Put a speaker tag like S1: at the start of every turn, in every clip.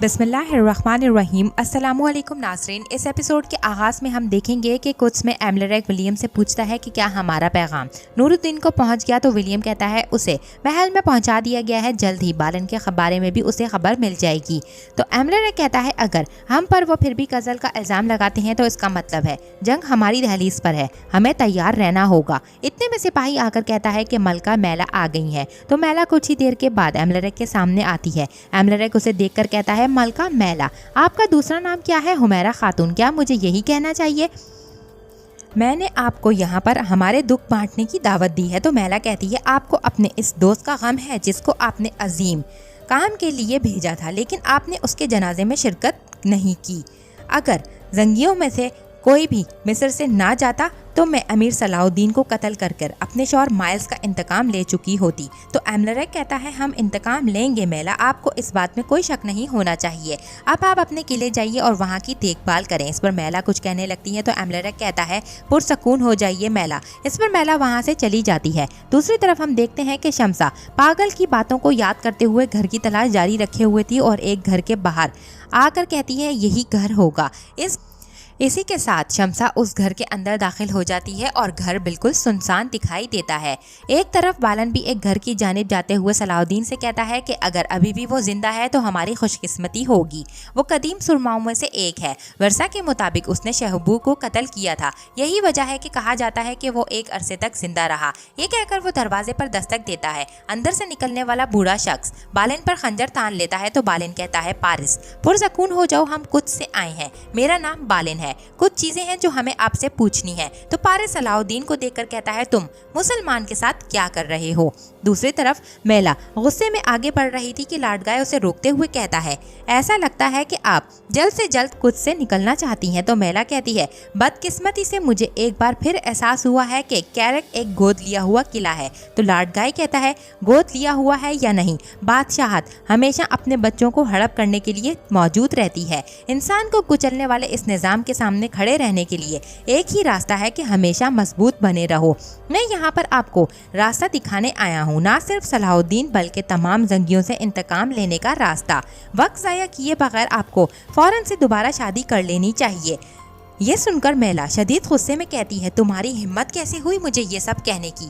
S1: बिस्मिल्लाहिर्रहमानिर्रहीम। अस्सलामुअलैकुम नाज़रीन। इस एपिसोड के आगाज़ में हम देखेंगे कि कुछ में एमलेरेक विलियम से पूछता है कि क्या हमारा पैगाम नूरुद्दीन को पहुंच गया, तो विलियम कहता है उसे महल में पहुंचा दिया गया है, जल्द ही बालन के बारे में भी उसे खबर मिल जाएगी। तो एमलेरेक कहता है अगर हम पर वो फिर भी कज़ल का इल्ज़ाम लगाते हैं तो इसका मतलब है जंग हमारी दहलीज पर है, हमें तैयार रहना होगा। इतने में सिपाही आकर कहता है कि मलका मैला आ गई है। तो मैला कुछ ही देर के बाद एमलेरेक के सामने आती है। एमलेरेक उसे देखकर कहता है मलका मैला, आपका दूसरा नाम क्या है? हुमैरा खातून। क्या मुझे यही कहना चाहिए? मैंने आपको यहाँ पर हमारे दुख बांटने की दावत दी है। तो मैला कहती है आपको अपने इस दोस्त का गम है जिसको आपने अजीम काम के लिए भेजा था, लेकिन आपने उसके जनाजे में शिरकत नहीं की। अगर जंगियों में से कोई भी मिस्र से ना जाता तो मैं अमीर सलाउद्दीन को कत्ल कर कर अपने शौहर माइल्स का इंतकाम ले चुकी होती। तो एमलेरेक कहता है हम इंतकाम लेंगे मैला, आपको इस बात में कोई शक नहीं होना चाहिए। अब आप अपने किले जाइए और वहाँ की देखभाल करें। इस पर मैला कुछ कहने लगती है तो एमलेरेक कहता है पुरसकून हो जाइए मैला। इस पर मैला वहाँ से चली जाती है। दूसरी तरफ हम देखते हैं कि शम्सा पागल की बातों को याद करते हुए घर की तलाश जारी रखे हुए थी और एक घर के बाहर आकर कहती है यही घर होगा। इसी के साथ शम्सा उस घर के अंदर दाखिल हो जाती है और घर बिल्कुल सुनसान दिखाई देता है। एक तरफ बालन भी एक घर की जानिब जाते हुए सलाउद्दीन से कहता है कि अगर अभी भी वो जिंदा है तो हमारी खुशकिस्मती होगी। वो कदीम सुरमाओं में से एक है। वर्षा के मुताबिक उसने शहबू को कत्ल किया था। यही वजह है कि कहा जाता है कि वो एक अरसे तक जिंदा रहा। ये कहकर वो दरवाजे पर दस्तक देता है। अंदर से निकलने वाला बूढ़ा शख्स बालन पर खंजर तान लेता है। तो बालन कहता है पारिस पुरसकून हो जाओ, हम कुछ से आए हैं, मेरा नाम बालन है, कुछ चीजें हैं जो हमें आपसे पूछनी है। तो पारिस सलाउद्दीन को देखकर कहता है तुम मुसलमान के साथ क्या कर रहे हो? दूसरी तरफ मैला गुस्से में आगे बढ़ रही थी कि लाडगाय उसे रोकते हुए कहता है ऐसा लगता है कि आप जल्द से जल्द कुछ से निकलना चाहती हैं। तो मैला कहती है बदकिस्मती से मुझे एक बार फिर एहसास हुआ है कि कैरक एक गोद लिया हुआ किला है। तो लाडगाय कहता है गोद लिया हुआ है या नहीं, बादशाहत हमेशा अपने बच्चों को हड़प करने के लिए मौजूद रहती है। इंसान को कुचलने वाले इस निज़ाम के सामने खड़े रहने के लिए एक ही रास्ता है कि हमेशा मजबूत बने रहो। मैं यहाँ पर आपको रास्ता दिखाने आया हूँ, ना सिर्फ सलाउद्दीन बल्कि तमाम जंगियों से इंतकाम लेने का रास्ता। वक्त ज़ाया किए बगैर आपको फौरन से दोबारा शादी कर लेनी चाहिए। ये सुनकर मैला शदीद गुस्से में कहती है तुम्हारी हिम्मत कैसे हुई मुझे ये सब कहने की?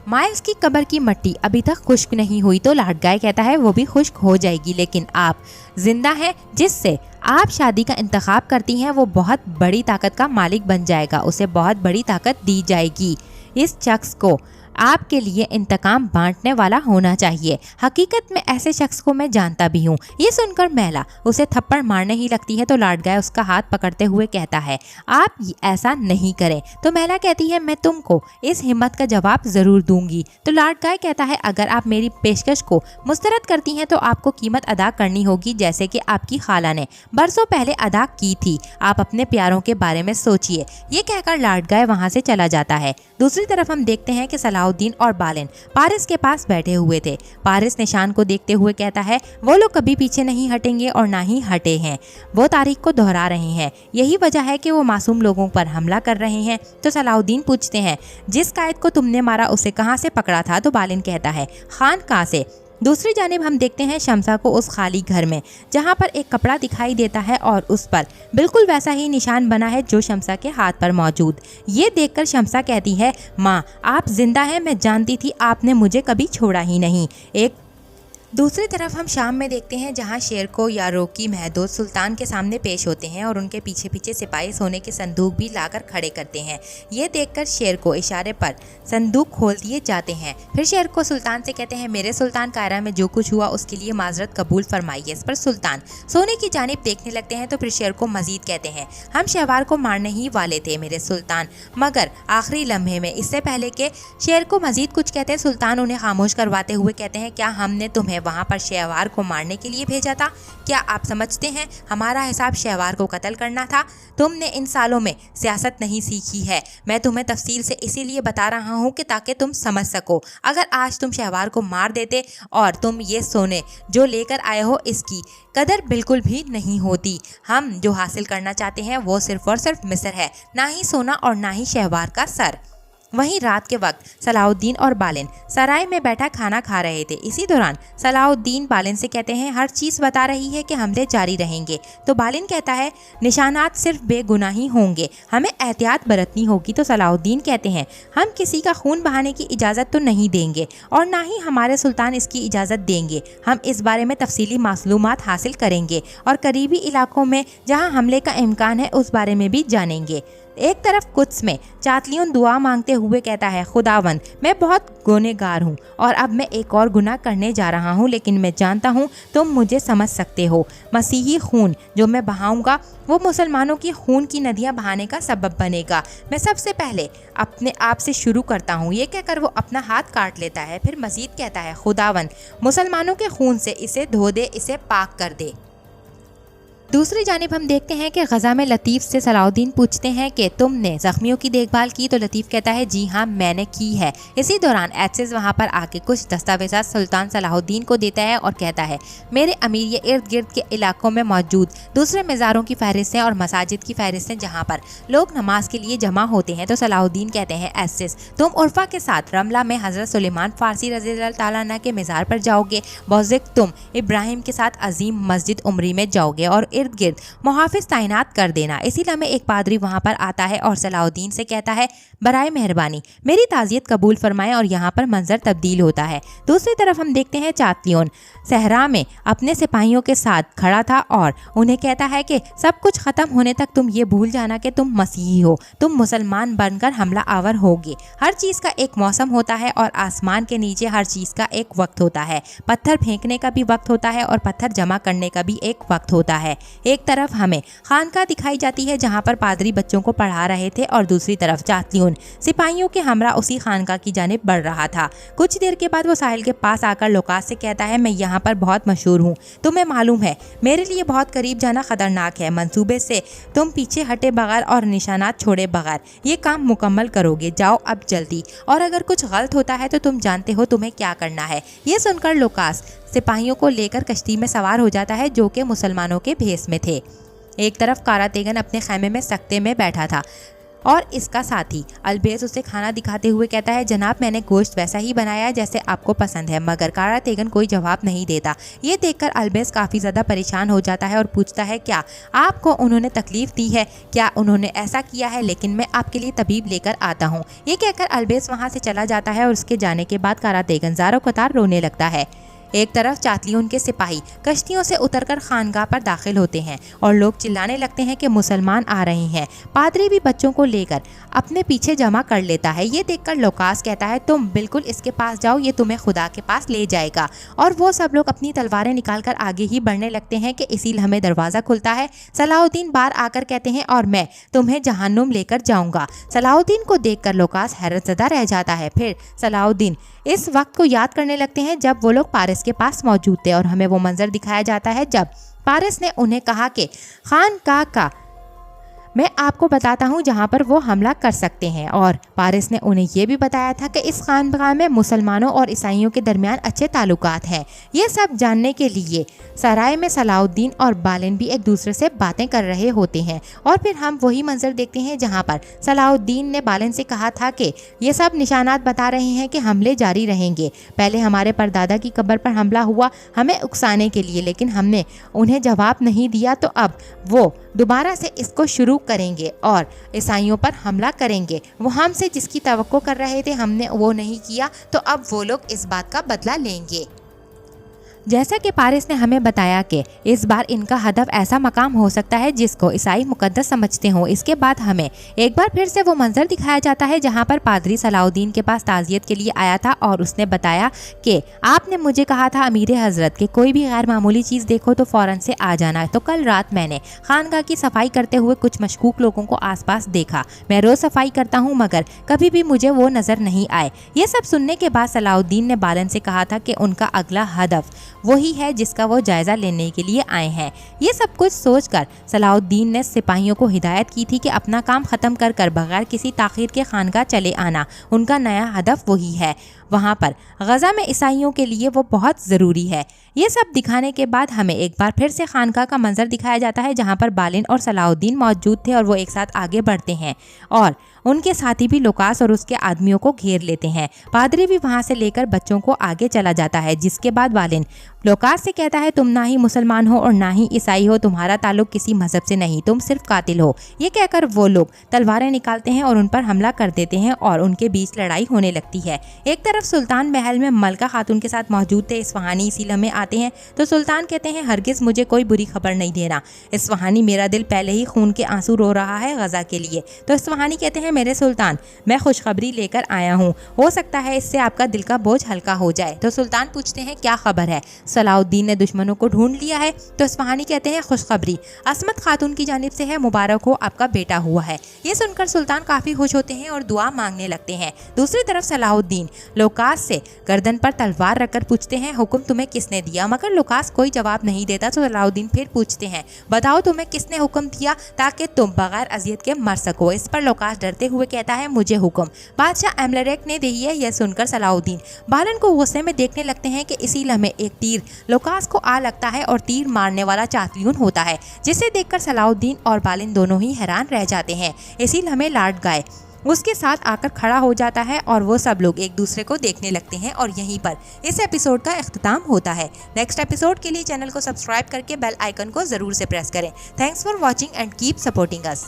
S1: माइल्स की कब्र की मिट्टी अभी तक खुश्क नहीं हुई। तो लाडगाय कहता है वो भी खुश्क हो जाएगी, लेकिन आप जिंदा हैं, जिससे आप शादी का इंतखाब करती हैं वो बहुत बड़ी ताकत का मालिक बन जाएगा, उसे बहुत बड़ी ताकत दी जाएगी। इस शख्स को आपके लिए इंतकाम बांटने वाला होना चाहिए। हकीकत में ऐसे शख्स को मैं जानता भी हूँ। ये सुनकर मैला उसे थप्पड़ मारने ही लगती है। तो लाडगाय उसका हाथ पकड़ते हुए कहता है आप ऐसा नहीं करें। तो मैला कहती है मैं तुमको इस हिम्मत का जवाब जरूर दूंगी। तो लाडगाय कहता है अगर आप मेरी पेशकश को मुस्तरद करती हैं तो आपको कीमत अदा करनी होगी, जैसे कि आपकी खाला ने बरसों पहले अदा की थी। आप अपने प्यारों के बारे में सोचिए। ये कहकर लाडगाय वहाँ से चला जाता है। दूसरी तरफ हम देखते हैं कि सलाउद्दीन और बालन पारिस के पास बैठे हुए थे। पारिस निशान को देखते हुए कहता है वो लोग कभी पीछे नहीं हटेंगे और ना ही हटे हैं। वो तारीख को दोहरा रहे हैं, यही वजह है कि वो मासूम लोगों पर हमला कर रहे हैं। तो सलाउद्दीन पूछते हैं जिस कायद को तुमने मारा उसे कहाँ से पकड़ा था? तो बालन कहता है खान कहाँ से। दूसरी जानिब हम देखते हैं शम्सा को उस खाली घर में, जहाँ पर एक कपड़ा दिखाई देता है और उस पर बिल्कुल वैसा ही निशान बना है जो शम्सा के हाथ पर मौजूद। ये देखकर शम्सा कहती है माँ आप जिंदा हैं, मैं जानती थी, आपने मुझे कभी छोड़ा ही नहीं। दूसरी तरफ हम शाम में देखते हैं जहां शेर को या रोकी महदूद सुल्तान के सामने पेश होते हैं और उनके पीछे पीछे सिपाही सोने के संदूक भी लाकर खड़े करते हैं। ये देखकर शेर को इशारे पर संदूक खोल दिए जाते हैं। फिर शेर को सुल्तान से कहते हैं मेरे सुल्तान, कायरा में जो कुछ हुआ उसके लिए माजरत कबूल फरमाइए। इस पर सुल्तान सोने की जानिब देखने लगते हैं। तो फिर शेर को मजीद कहते हैं हम शहवार को मारने ही वाले थे मेरे सुल्तान, मगर आखिरी लम्हे में। इससे पहले के शेर को मजीद कुछ कहते हैं, सुल्तान उन्हें खामोश करवाते हुए कहते हैं क्या हमने तुम्हें वहाँ पर शहवार को मारने के लिए भेजा था? क्या आप समझते हैं हमारा हिसाब शहवार को कत्ल करना था? तुमने इन सालों में सियासत नहीं सीखी है। मैं तुम्हें तफसील से इसीलिए बता रहा हूँ कि ताकि तुम समझ सको। अगर आज तुम शहवार को मार देते और तुम ये सोने जो लेकर आए हो इसकी कदर बिल्कुल भी नहीं होती। हम जो हासिल करना चाहते हैं वो सिर्फ और सिर्फ मिस्र है, ना ही सोना और ना ही शहवार का सर। वहीं रात के वक्त सलाउद्दीन और बालिन सराय में बैठा खाना खा रहे थे। इसी दौरान सलाउद्दीन बालिन से कहते हैं हर चीज़ बता रही है कि हमले जारी रहेंगे। तो बालिन कहता है निशानात सिर्फ बेगुनाही होंगे, हमें एहतियात बरतनी होगी। तो सलाउद्दीन कहते हैं हम किसी का खून बहाने की इजाज़त तो नहीं देंगे और ना ही हमारे सुल्तान इसकी इजाज़त देंगे। हम इस बारे में तफसीली मालूमात हासिल करेंगे और करीबी इलाकों में जहाँ हमले का इम्कान है उस बारे में भी जानेंगे। एक तरफ कुद्स में चातलियों दुआ मांगते हुए कहता है खुदावंद मैं बहुत गुनहगार हूँ और अब मैं एक और गुनाह करने जा रहा हूँ, लेकिन मैं जानता हूँ तुम मुझे समझ सकते हो। मसीही खून जो मैं बहाऊंगा वो मुसलमानों की खून की नदियाँ बहाने का सबब बनेगा। मैं सबसे पहले अपने आप से शुरू करता हूँ। ये कहकर वो अपना हाथ काट लेता है। फिर मजीद कहता है खुदावंद मुसलमानों के खून से इसे धो दे, इसे पाक कर दे। दूसरी जानिब हम देखते हैं कि गज़ा में लतीफ़ से सलाउद्दीन पूछते हैं कि तुमने ज़ख्मियों की देखभाल की। तो लतीफ़ कहता है जी हाँ मैंने की है। इसी दौरान एसिस वहाँ पर आके कुछ दस्तावेज़ात सुल्तान सलाहुद्दीन को देता है और कहता है मेरे अमीर ये इर्द गिर्द के इलाकों में मौजूद दूसरे मज़ारों की फहरिस्तें और मसाजिद की फहरिस्तें जहाँ पर लोग नमाज के लिए जमा होते हैं। तो सलाहुद्दीन कहते हैं एसिस तुम उर्फा के साथ रमला में हज़रत सुलेमान फ़ारसी रज़ियल्लाहु ताला अन्हु के मज़ार पर जाओगे। बौज़िक तुम इब्राहिम के साथ अजीम मस्जिद उमरी में जाओगे और इर्द गिर्द मुहाफिज तैनात कर देना। इसी लम्हे एक पादरी वहाँ पर आता है और सलाउद्दीन से कहता है बराए मेहरबानी मेरी ताज़ियत कबूल फरमाएं और यहाँ पर मंजर तब्दील होता है। दूसरी तरफ हम देखते हैं चातलियोन सहरा में अपने सिपाहियों के साथ खड़ा था और उन्हें कहता है कि सब कुछ ख़त्म होने तक तुम ये भूल जाना कि तुम मसीही हो, तुम मुसलमान बनकर हमला आवर होगे। हर चीज़ का एक मौसम होता है और आसमान के नीचे हर चीज़ का एक वक्त होता है। पत्थर फेंकने का भी वक्त होता है और पत्थर जमा करने का भी एक वक्त होता है। एक तरफ हमें खानका दिखाई जाती है जहाँ पर पादरी बच्चों को पढ़ा रहे थे और दूसरी तरफ चातलियोन सिपाहियों के हमरा उसी खानका की जानिब बढ़ रहा था। कुछ देर के बाद वो साहिल के पास आकर लोकास से कहता है मैं यहाँ पर बहुत मशहूर हूँ, तुम्हें मालूम है मेरे लिए बहुत करीब जाना खतरनाक है। मंसूबे से तुम पीछे हटे बगैर और निशानात छोड़े बगैर ये काम मुकम्मल करोगे। जाओ अब जल्दी, और अगर कुछ गलत होता है तो तुम जानते हो तुम्हें क्या करना है। ये सुनकर लोकास सिपाहियों को लेकर कश्ती में सवार हो जाता है जो कि मुसलमानों के भेस में थे। एक तरफ कारातेगन अपने खैमे में सख्ते में बैठा था और इसका साथी अलबेस उसे खाना दिखाते हुए कहता है जनाब मैंने गोश्त वैसा ही बनाया है जैसे आपको पसंद है। मगर कारातेगन कोई जवाब नहीं देता। ये देखकर अलबेस काफ़ी ज़्यादा परेशान हो जाता है और पूछता है क्या आपको उन्होंने तकलीफ़ दी है, क्या उन्होंने ऐसा किया है, लेकिन मैं आपके लिए तबीब लेकर आता हूँ। ये कहकर अलबेस वहाँ से चला जाता है और उसके जाने के बाद कारातेगन ज़ारो कतार रोने लगता है। एक तरफ चातलियों के सिपाही कश्तियों से उतरकर खानगाह पर दाखिल होते हैं और लोग चिल्लाने लगते हैं कि मुसलमान आ रहे हैं। पादरी भी बच्चों को लेकर अपने पीछे जमा कर लेता है। ये देखकर लोकास कहता है तुम बिल्कुल इसके पास जाओ, ये तुम्हें खुदा के पास ले जाएगा। और वो सब लोग अपनी तलवारें निकालकर आगे ही बढ़ने लगते हैं कि इसी लम्हे दरवाज़ा खुलता है। सलाहुद्दीन बाहर आकर कहते हैं और मैं तुम्हें जहन्नुम लेकर जाऊँगा। सलाहुद्दीन को देखकर लोकास हैरतज़दा रह जाता है। फिर सलाहुद्दीन इस वक्त को याद करने लगते हैं जब वो लोग पारिस के पास मौजूद थे और हमें वो मंजर दिखाया जाता है जब पारिस ने उन्हें कहा कि खानकाह का मैं आपको बताता हूँ जहाँ पर वो हमला कर सकते हैं। और पारिस ने उन्हें ये भी बताया था कि इस खानकाह में मुसलमानों और ईसाइयों के दरमियान अच्छे ताल्लुकात हैं। ये सब जानने के लिए सराय में सलाहुद्दीन और बालिन भी एक दूसरे से बातें कर रहे होते हैं। और फिर हम वही मंजर देखते हैं जहाँ पर सलाहुद्दीन ने बालिन से कहा था कि ये सब निशानात बता रहे हैं कि हमले जारी रहेंगे। पहले हमारे परदादा की कब्र पर हमला हुआ हमें उकसाने के लिए, लेकिन हमने उन्हें जवाब नहीं दिया, तो अब वो दोबारा से इसको शुरू करेंगे और ईसाइयों पर हमला करेंगे। वो हमसे जिसकी तवक्को कर रहे थे हमने वो नहीं किया, तो अब वो लोग इस बात का बदला लेंगे। जैसा कि पारिस ने हमें बताया कि इस बार इनका हदफ ऐसा मकाम हो सकता है जिसको ईसाई मुकद्दस समझते हों। इसके बाद हमें एक बार फिर से वो मंजर दिखाया जाता है जहां पर पादरी सलाहुद्दीन के पास ताज़ियत के लिए आया था और उसने बताया कि आपने मुझे कहा था अमीर हज़रत कि कोई भी गैर मामूली चीज़ देखो तो फ़ौरन से आ जाना। तो कल रात मैंने खानगाह की सफाई करते हुए कुछ मशकूक लोगों को आसपास देखा। मैं रोज़ सफाई करता हूँ मगर कभी भी मुझे वो नज़र नहीं आए। ये सब सुनने के बाद सलाहुद्दीन ने बालन से कहा था कि उनका अगला हदफ वही है जिसका वो जायज़ा लेने के लिए आए हैं। ये सब कुछ सोचकर सलाहुद्दीन ने सिपाहियों को हिदायत की थी कि अपना काम ख़त्म कर बगैर किसी ताख़ीर के खानगाह चले आना। उनका नया हदफ वही है। वहाँ पर गजा में ईसाइयों के लिए वो बहुत ज़रूरी है। ये सब दिखाने के बाद हमें एक बार फिर से खानका का मंजर दिखाया जाता है जहाँ पर बालिन और सलाहुद्दीन मौजूद थे और वो एक साथ आगे बढ़ते हैं और उनके साथी भी लुकास और उसके आदमियों को घेर लेते हैं। पादरी भी वहां से लेकर बच्चों को आगे चला जाता है, जिसके बाद बालिन लुकास से कहता है तुम ना ही मुसलमान हो और ना ही ईसाई हो, तुम्हारा ताल्लुक किसी मजहब से नहीं, तुम सिर्फ कातिल हो। ये कहकर वो लोग तलवारें निकालते हैं और उन पर हमला कर देते हैं और उनके बीच लड़ाई होने लगती है। एक तरफ सुल्तान महल में मलका खातून के साथ मौजूद थे। इस्फहानी इसी लम्हे आते हैं तो सुल्तान कहते हैं हरगिज मुझे कोई बुरी खबर नहीं देना। इस्फहानी मेरा दिल पहले ही खून के आंसू रो रहा है गजा के लिए। तो इस्फहानी कहते हैं मेरे सुल्तान, मैं खुशखबरी लेकर आया हूँ, हो सकता है इससे आपका दिल का बोझ हल्का हो जाए। तो सुल्तान पूछते हैं क्या खबर है? सलाहुद्दीन ने दुश्मनों को ढूंढ लिया है। तो इस्फहानी कहते हैं खुशखबरी असमत खातून की जानिब से है, मुबारक हो, आपका बेटा हुआ है। ये सुनकर सुल्तान काफी खुश होते हैं और दुआ मांगने लगते हैं। दूसरी तरफ सलाहुद्दीन लुकास से गर्दन पर तलवार रखकर पूछते हैं हुक्म तुम्हें किसने दिया? मगर लुकास कोई जवाब नहीं देता। तो सलाहुद्दीन फिर पूछते हैं बताओ तुम्हें किसने हुक्म दिया ताकि तुम बगैर अजियत के मर सको? इस पर लुकास डरते हुए कहता है मुझे हुक्म बादशाह एमलेरेक ने दी है। यह सुनकर सलाहुद्दीन बालन को गुस्से में देखने लगते हैं कि इसी लम्हे एक तीर लुकास को आ लगता है और तीर मारने वाला चातवियून होता है, जिसे देखकर सलाहुद्दीन और बालिन दोनों ही हैरान रह जाते हैं। इसी लम्हे लाट गाय उसके साथ आकर खड़ा हो जाता है और वो सब लोग एक दूसरे को देखने लगते हैं और यहीं पर इस एपिसोड का इख्तिताम होता है। नेक्स्ट एपिसोड के लिए चैनल को सब्सक्राइब करके बेल आइकन को जरूर से प्रेस करें। Thanks for watching and keep supporting us.